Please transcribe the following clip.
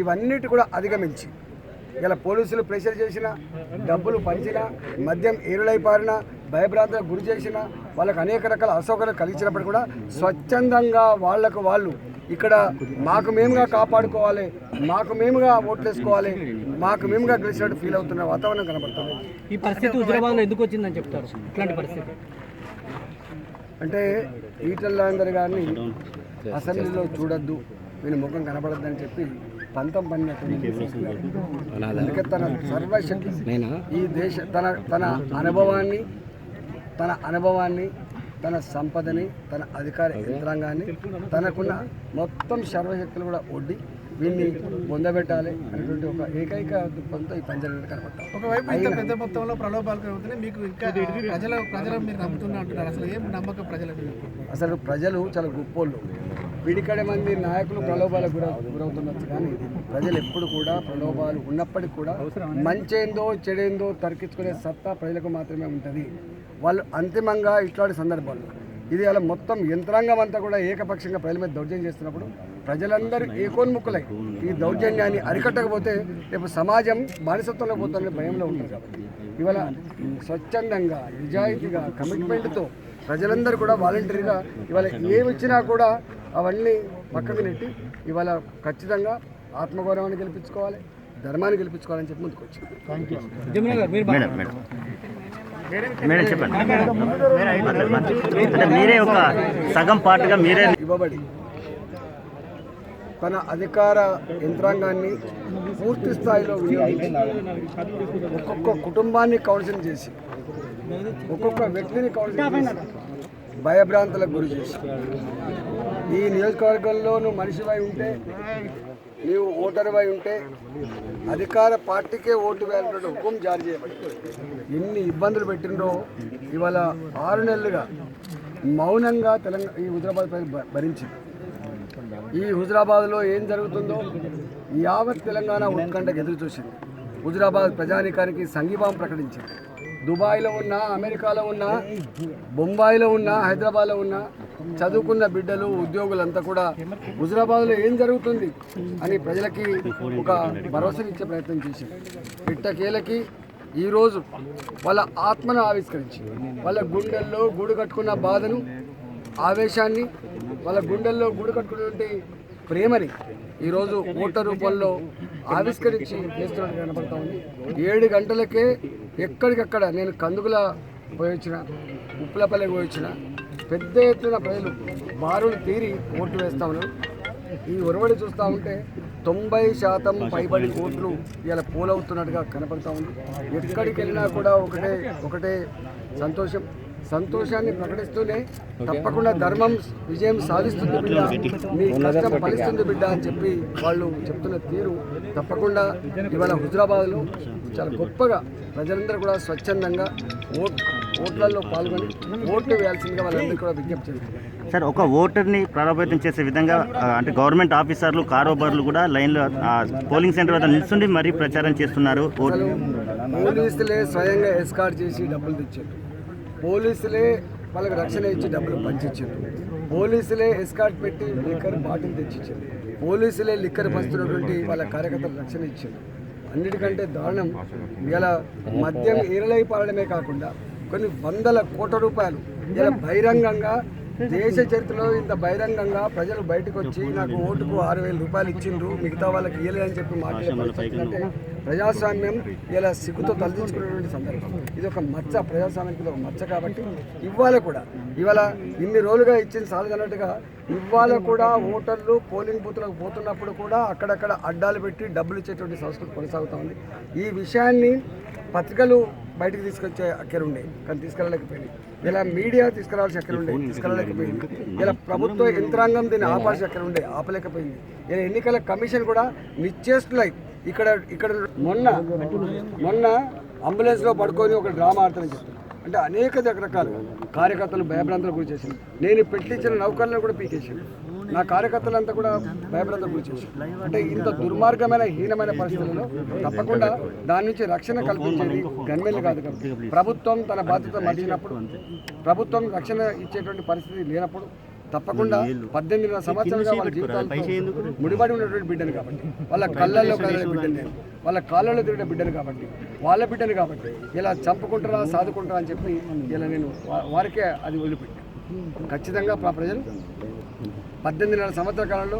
ఇవన్నిటి కూడా అధిగమించి ఇలా పోలీసులు ప్రెషర్ చేసిన, డబ్బులు పంచిన, మద్యం ఏరులై పారిన, భయభ్రాంతులకు గురి చేసిన, వాళ్ళకు అనేక రకాల అసౌకర్యాలు కలిగించినప్పుడు కూడా స్వచ్ఛందంగా వాళ్లకు వాళ్ళు ఇక్కడ మాకు మేముగా కాపాడుకోవాలి, మాకు మేముగా ఓట్లు వేసుకోవాలి, మాకు మేముగా గెలిచినట్టు ఫీల్ అవుతున్న వాతావరణం కనబడుతుంది. ఈ పరిస్థితి హుజరాబాద్లో ఎందుకు వచ్చిందని చెప్తారు? ఇట్లాంటి పరిస్థితి అంటే ఈటల రాజేందర్ గారిని అసెంబ్లీలో చూడొద్దు, వీళ్ళ ముఖం కనబడద్దని చెప్పి పంతం పడినటువంటి అందుకే తన సర్వశక్తి ఈ దేశ తన అనుభవాన్ని తన సంపదని, తన అధికార యంత్రాంగాన్ని, తనకున్న మొత్తం సర్వశక్తులు కూడా ఒడ్డి వీళ్ళని పొందబెట్టాలి అనేటువంటి ఒక ఏకైక దృక్పథంతో ఈ పంచాయతీ కనబడతాం. ఒకవైపు ఇంత పెద్ద మొత్తంలో ప్రలోభాలు కలుగుతున్నాయి, మీకు ఇంకా ప్రజలు మీరు నమ్ముతున్నా అంటున్నారు. అసలు ఏం నమ్మకం ప్రజలకు? అసలు ప్రజలు చాలా గొప్పోళ్ళు. విడికడే మంది నాయకులు ప్రలోభాలకు గురవుతుండొచ్చు, కానీ ప్రజలు ఎప్పుడు కూడా ప్రలోభాలు ఉన్నప్పటికీ కూడా మంచేందో చెడేందో తర్కించుకునే సత్తా ప్రజలకు మాత్రమే ఉంటుంది. వాళ్ళు అంతిమంగా ఇట్లాంటి సందర్భాలు ఇది అలా మొత్తం యంత్రాంగం అంతా కూడా ఏకపక్షంగా ప్రజల మీద దౌర్జన్యం చేస్తున్నప్పుడు ప్రజలందరూ ఏకోన్ముఖులై ఈ దౌర్జన్యాన్ని అరికట్టకపోతే రేపు సమాజం బానిసత్వంలో పోతున్న భయంలో ఉంటుంది. కాబట్టి ఇవాళ స్వచ్ఛందంగా, నిజాయితీగా, కమిట్మెంట్తో ప్రజలందరూ కూడా వాలంటరీగా ఇవాళ ఏమి ఇచ్చినా కూడా అవన్నీ పక్కకు నెట్టి ఇవాళ ఖచ్చితంగా ఆత్మగౌరవాన్ని గెలిపించుకోవాలి, ధర్మాన్ని గెలిపించుకోవాలని చెప్పి ముందుకు వచ్చింది. మేడం చెప్పండి. అంటే మీరే ఒక సగం పార్టీగా మీరే ఇవ్వబడి తన అధికార యంత్రాంగాన్ని పూర్తి స్థాయిలో ఒక్కొక్క కుటుంబాన్ని కౌన్సిలింగ్ చేసి, ఒక్కొక్క వ్యక్తిని కౌన్సిలింగ్ చేసి భయభ్రాంతులకు గురి చేసి, ఈ నియోజకవర్గంలో నువ్వు మనిషివై ఉంటే, నీవు ఓటరువై ఉంటే అధికార పార్టీకే ఓటు వేయాలంటే హుకుం జారీ చేయబడి ఎన్ని ఇబ్బందులు పెట్టిండ్రో ఇవాళ 6 నెలలుగా మౌనంగా ఈ హుజరాబాద్ ప్రజలు భరించింది. ఈ హుజరాబాద్లో ఏం జరుగుతుందో యావత్ తెలంగాణ ఉత్కంఠకు ఎదురు చూసింది. హుజరాబాద్ ప్రజానీకానికి సంఘీభావం ప్రకటించింది. దుబాయ్లో ఉన్న, అమెరికాలో ఉన్న, బొంబాయిలో ఉన్న, హైదరాబాద్లో ఉన్న చదువుకున్న బిడ్డలు, ఉద్యోగులంతా కూడా హుజరాబాద్లో ఏం జరుగుతుంది అని ప్రజలకి ఒక భరోసానిచ్చే ప్రయత్నం చేశారు. పిట్టకేలకి ఈరోజు వాళ్ళ ఆత్మను ఆవిష్కరించి, వాళ్ళ గుండెల్లో గూడు కట్టుకున్న బాధను, ఆవేశాన్ని, వాళ్ళ గుండెల్లో గూడు కట్టుకున్నటువంటి ప్రేమని ఈరోజు ఓటర్ రూపంలో ఆవిష్కరించి చేస్తున్నట్టు కనపడతా ఉంది. 7 గంటలకే ఎక్కడికక్కడ నేను కందుకుల పోయి వచ్చిన, ఉప్పులపల్లికి పోయి వచ్చిన, పెద్ద ఎత్తున ప్రజలు బారులు తీరి ఓట్లు వేస్తా ఉన్నారు. ఈ ఒరవడి చూస్తూ ఉంటే 90% పైబడి ఓట్లు ఇలా పోలవుతున్నట్టుగా కనపడతా ఉంది. ఎక్కడికి వెళ్ళినా కూడా ఒకటే సంతోషాన్ని ప్రకటిస్తూనే తప్పకుండా ధర్మం విజయం సాధిస్తుంది బిడ్డ, నీ కష్టం ఫలిస్తుంది బిడ్డ అని చెప్పి వాళ్ళు చెప్తున్న తీరు తప్పకుండా ఇవాళ హుజరాబాద్లో చాలా గొప్పగా ప్రజలందరూ కూడా స్వచ్ఛందంగా ఓట్లలో పాల్గొని ఓట్లు వేయాల్సిందిగా వాళ్ళందరూ కూడా విజ్ఞప్తి చేస్తున్నారు. సార్, ఒక ఓటర్ని ప్రభావితం చేసే విధంగా అంటే గవర్నమెంట్ ఆఫీసర్లు, కారోబార్లు కూడా లైన్లో పోలింగ్ సెంటర్ వద్ద నిల్చుండి మరీ ప్రచారం చేస్తున్నారు. పోలీసులే స్వయంగా ఎస్కార్ట్ చేసి డబ్బులు తెచ్చారు, పోలీసులే వాళ్ళకి రక్షణ ఇచ్చి డబ్బులు పంచిచ్చారు, పోలీసులే ఎస్కార్ట్ పెట్టి లిక్కర్ బాటిల్ తెచ్చిచ్చారు, పోలీసులే లిక్కర్ పంచుతున్నటువంటి వాళ్ళ కార్యకర్తలు రక్షణ ఇచ్చారు. అన్నిటికంటే దారుణం ఇలా మద్యం ఏరలై పారడమే కాకుండా కొన్ని 100 కోట్ల రూపాయలు ఇలా బహిరంగంగా, దేశ చరిత్రలో ఇంత బహిరంగంగా ప్రజలు బయటకు వచ్చి నాకు ఓటుకు 6,000 రూపాయలు ఇచ్చిండ్రు, మిగతా వాళ్ళకి ఇవ్వలేదని చెప్పి మాట్లాడే ప్రజాస్వామ్యం ఇలా సిగ్గుతో తలదించుకునేటువంటి సందర్భం. ఇది ఒక మచ్చ, ప్రజాస్వామ్యానికి ఒక మచ్చ. కాబట్టి ఇవాళ ఇన్ని రోజులుగా ఇచ్చిన సాలదన్నట్టుగా ఇవాళ కూడా ఓటర్లు పోలింగ్ బూత్లకు పోతున్నప్పుడు కూడా అక్కడక్కడ అడ్డాలు పెట్టి డబ్బులు ఇచ్చేటువంటి సంస్కృతి కొనసాగుతూ ఉంది. ఈ విషయాన్ని పత్రికలు బయటకు తీసుకొచ్చే అక్కరుండే, కానీ తీసుకెళ్ళలేకపోయింది. ఇలా మీడియా తీసుకురావాల్సిన అక్కరుండే, తీసుకెళ్ళలేకపోయింది. ఇలా ప్రభుత్వ యంత్రాంగం దీన్ని ఆపాల్సిన అక్కరుండే, ఆపలేకపోయింది. ఇలా ఎన్నికల కమిషన్ కూడా నిశ్చేష్టులై ఇక్కడ మొన్న అంబులెన్స్లో పడుకొని ఒక డ్రామా ఆడుతానని చెప్తాను. అంటే అనేక రకరకాల కార్యకర్తలు భయభ్రాంతులకు గురి చేసింది. నేను పెట్టించిన నౌకర్లను కూడా పీకేసాను, నా కార్యకర్తలంతా కూడా భయభ్రాంతులకు గురి చేశాను. అంటే ఇంత దుర్మార్గమైన, హీనమైన పరిస్థితుల్లో తప్పకుండా దాని నుంచి రక్షణ కల్పించేది గన్మెన్లు కాదు. కాబట్టి ప్రభుత్వం తన బాధ్యత మర్చినప్పుడు, ప్రభుత్వం రక్షణ ఇచ్చేటువంటి పరిస్థితి లేనప్పుడు తప్పకుండా 18 సంవత్సరాలుగా వాళ్ళ జీవితాలతో ముడిపడి ఉన్నటువంటి బిడ్డను కాబట్టి, వాళ్ళ కళ్ళల్లో కదిలే బిడ్డను నేను, వాళ్ళ కాళ్ళల్లో తిరిగిన బిడ్డను కాబట్టి, వాళ్ళ బిడ్డను కాబట్టి ఇలా చంపుకుంటారా సాదుకుంటారా అని చెప్పి ఇలా నేను వారికే అది వదిలిపెట్టాను. ఖచ్చితంగా ప్రజలు 18 సంవత్సరాల కాలంలో